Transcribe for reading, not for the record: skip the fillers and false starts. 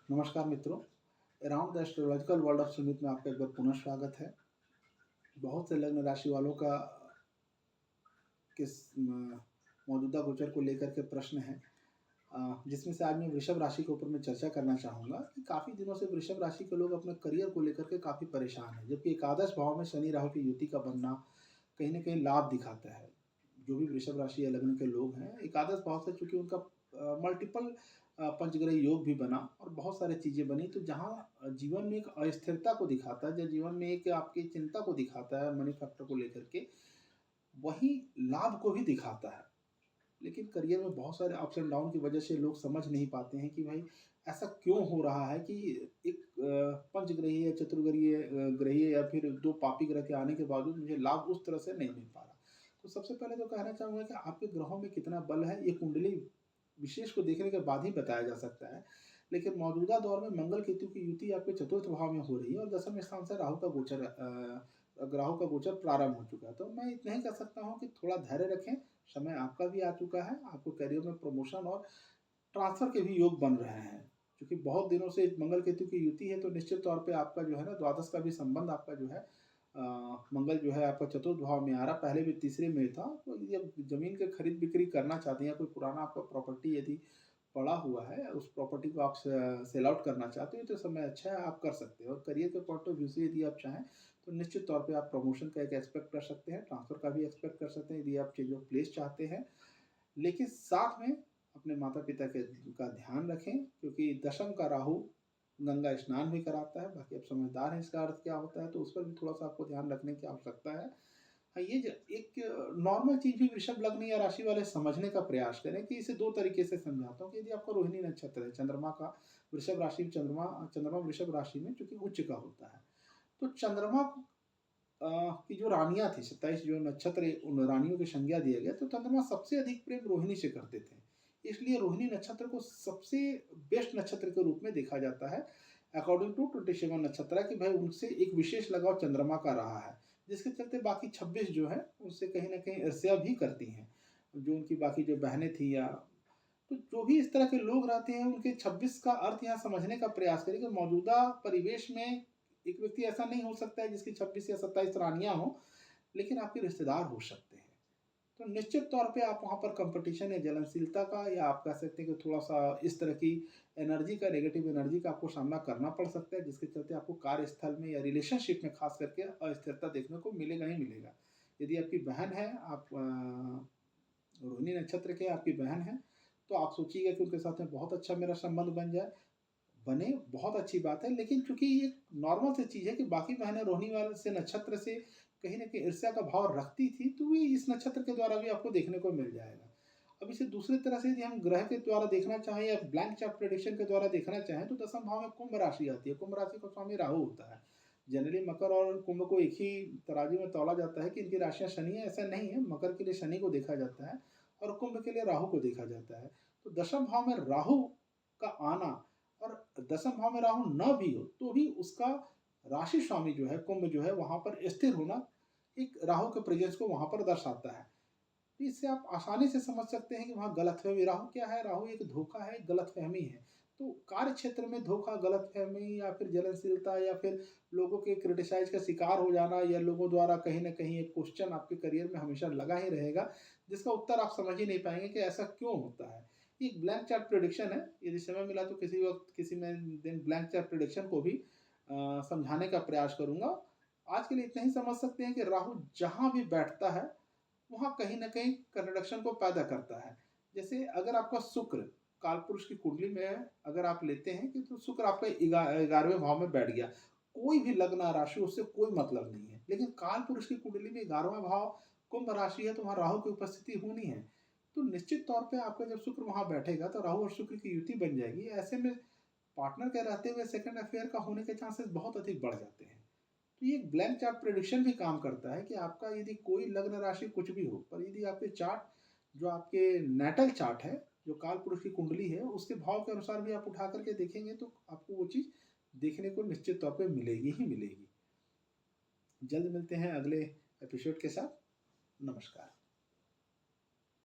नमस्कार मित्रों, around the astrological world of Sumit में आपका एक बार पुनः स्वागत है। बहुत से लग्न राशि वालों का किस मौजूदा गोचर को लेकर के प्रश्न है, जिसमें से आज मैं वृषभ राशि के ऊपर मैं चर्चा करना चाहूँगा कि काफ़ी दिनों से वृषभ राशि के लोग अपने करियर को लेकर के काफ़ी परेशान हैं, जबकि एकादश भाव में शनि राहु की युति का बनना कहीं न कहीं लाभ दिखाता है। जो भी वृषभ राशि या लग्न के लोग हैं, एकादश भाव से चूँकि उनका मल्टीपल पंचग्रह योग भी बना और बहुत सारी चीज़ें बनी, तो जहाँ जीवन में एक अस्थिरता को दिखाता है, जो जीवन में एक आपकी चिंता को दिखाता है मनी फैक्टर को लेकर के, वही लाभ को भी दिखाता है। लेकिन करियर में बहुत सारे अप्स एंड डाउन की वजह से लोग समझ नहीं पाते हैं कि भाई ऐसा क्यों हो रहा है कि एक पंचग्रहीय या चतुर्ग्रहीय ग्रहीय या फिर दो पापी ग्रह के आने के बावजूद मुझे लाभ उस तरह से नहीं मिल पा रहा। तो सबसे पहले तो कहना चाहूँगा कि आपके ग्रहों में कितना बल है, ये कुंडली विशेष को देखने के बाद ही बताया जा सकता है। लेकिन मौजूदा दौर में मंगल केतु की युति आपके चतुर्थ भाव में हो रही है और दसम स्थान से राहु का गोचर प्रारंभ हो चुका है। तो मैं इतना ही कह सकता हूँ कि थोड़ा धैर्य रखें, समय आपका भी आ चुका है, आपको करियर में प्रमोशन और ट्रांसफर के भी योग बन रहे हैं। क्योंकि बहुत दिनों से मंगल केतु की युति है, तो निश्चित तौर पे आपका जो है ना द्वादश का भी संबंध आपका जो है, मंगल जो है आपका चतुर्थ भाव में आ रहा, पहले भी तीसरे में था। तो यदि आप जमीन के खरीद बिक्री करना चाहते हैं या कोई पुराना आपका प्रॉपर्टी यदि पड़ा हुआ है, उस प्रॉपर्टी को आप सेल आउट करना चाहते हो, तो समय अच्छा है, आप कर सकते हैं। और करियर के पॉइंट ऑफ व्यू से यदि आप चाहें तो निश्चित तौर पे आप प्रमोशन का एक एक्सपेक्ट कर सकते हैं, ट्रांसफर का भी एक्सपेक्ट कर सकते हैं यदि आप चेंज ऑफ प्लेस चाहते हैं। लेकिन साथ में अपने माता पिता के का ध्यान रखें, क्योंकि दशम का राहु गंगा स्नान भी कराता है। बाकी आप समझदार हैं इसका अर्थ क्या होता है, तो उस पर भी थोड़ा सा आपको ध्यान रखने की आवश्यकता है। हाँ, एक नॉर्मल चीज़ भी वृषभ लग्न या राशि वाले समझने का प्रयास करें कि इसे दो तरीके से समझाता हूँ कि यदि आपका रोहिणी नक्षत्र है, चंद्रमा का वृषभ राशि में, चंद्रमा चंद्रमा वृषभ राशि में चूंकि उच्च का होता है, तो चंद्रमा की जो रानियां थी, 27 जो नक्षत्र उन रानियों की संज्ञा दिया गया, तो चंद्रमा सबसे अधिक प्रेम रोहिणी से करते थे। इसलिए रोहिणी नक्षत्र को सबसे बेस्ट नक्षत्र के रूप में देखा जाता है अकॉर्डिंग टू 27 नक्षत्र, कि भाई उनसे एक विशेष लगाव चंद्रमा का रहा है, जिसके चलते बाकी 26 जो है उनसे कहीं ना कहीं ईर्ष्या भी करती हैं, जो उनकी बाकी जो बहनें थी या तो जो भी इस तरह के लोग रहते हैं, उनके 26 का अर्थ यहाँ समझने का प्रयास करें कि मौजूदा परिवेश में एक व्यक्ति ऐसा नहीं हो सकता है जिसकी 26 या 27 रानियां हो, लेकिन आपके रिश्तेदार हो सकते हैं। तो निश्चित तौर पे आप वहाँ पर कंपटीशन या जलनशीलता का, या आप कह सकते हैं कि थोड़ा सा इस तरह की एनर्जी का, नेगेटिव एनर्जी का आपको सामना करना पड़ सकता है, जिसके चलते आपको कार्यस्थल में या रिलेशनशिप में खास करके अस्थिरता देखने को मिलेगा ही मिलेगा। यदि आपकी बहन है, आप रोहिणी नक्षत्र के आपकी बहन है, तो आप सोचिएगा कि उनके साथ में बहुत अच्छा मेरा संबंध बन जाए, बने, बहुत अच्छी बात है। लेकिन चूंकि ये नॉर्मल सी चीज़ है कि बाकी बहनें रोहिणी वाले से नक्षत्र से कहीं ना कहीं ईर्ष्या का भाव रखती थी, तो ये इस नक्षत्र के द्वारा भी आपको देखने को मिल जाएगा। अब इसे दूसरी तरह से यदि हम ग्रह के द्वारा देखना चाहें या ब्लैंक चार्ट प्रेडिक्शन के द्वारा देखना चाहें, तो दसम भाव में कुंभ राशि आती है। कुंभ राशि का स्वामी राहु होता है। जनरली मकर और कुंभ को एक ही तराजू में तौला जाता है कि इनकी राशियां शनि है, ऐसा नहीं है। मकर के लिए शनि को देखा जाता है और कुंभ के लिए राहु को देखा जाता है। तो दशम भाव में राहु का आना और दसम भाव में राहु न भी हो तो भी उसका राशि स्वामी जो है कुंभ जो है वहां पर स्थिर होना एक राहु के प्रेजेंस को वहां पर दर्शाता है। तो इससे आप आसानी से समझ सकते हैं कि वहाँ गलतफहमी, राहु क्या है, राहु एक धोखा है, गलतफहमी है। तो कार्य क्षेत्र में धोखा, गलतफहमी या फिर जलनशीलता या फिर लोगों के क्रिटिसाइज का शिकार हो जाना, या लोगों द्वारा कहीं ना कहीं एक क्वेश्चन आपके करियर में हमेशा लगा ही रहेगा, जिसका उत्तर आप समझ ही नहीं पाएंगे कि ऐसा क्यों होता है। ये एक ब्लैंक चार्ट प्रिडिक्शन है। यदि समय मिला तो किसी वक्त किसी में दिन ब्लैंक चार्ट प्रिडिक्शन को भी समझाने का प्रयास करूंगा। आज के लिए इतना ही समझ सकते हैं कि राहु जहां भी बैठता है वहाँ कहीं ना कहीं कंट्रडक्शन को पैदा करता है। जैसे अगर आपका शुक्र कालपुरुष की कुंडली में अगर आप लेते हैं कि तो शुक्र आपका 11वें भाव में बैठ गया, कोई भी लग्न राशि उससे कोई मतलब नहीं है। लेकिन कालपुरुष की कुंडली में 11वां भाव कुंभ राशि है, तो वहाँ राहु की उपस्थिति होनी है। तो निश्चित तौर पे आपका जब शुक्र वहाँ बैठेगा तो राहु और शुक्र की युति बन जाएगी। ऐसे में पार्टनर के रहते हुए सेकंड अफेयर का होने के चांसेस बहुत अधिक बढ़ जाते हैं। तो ये ब्लैंक चार्ट प्रेडिक्शन भी काम करता है कि आपका यदि कोई लग्न राशि कुछ भी हो, पर यदि आपके चार्ट जो आपके नेटल चार्ट है, जो काल पुरुष की कुंडली है, उसके भाव के अनुसार भी आप उठा करके देखेंगे तो आपको वो चीज़ देखने को निश्चित तौर पे मिलेगी ही मिलेगी। जल्द मिलते हैं अगले एपिसोड के साथ। नमस्कार।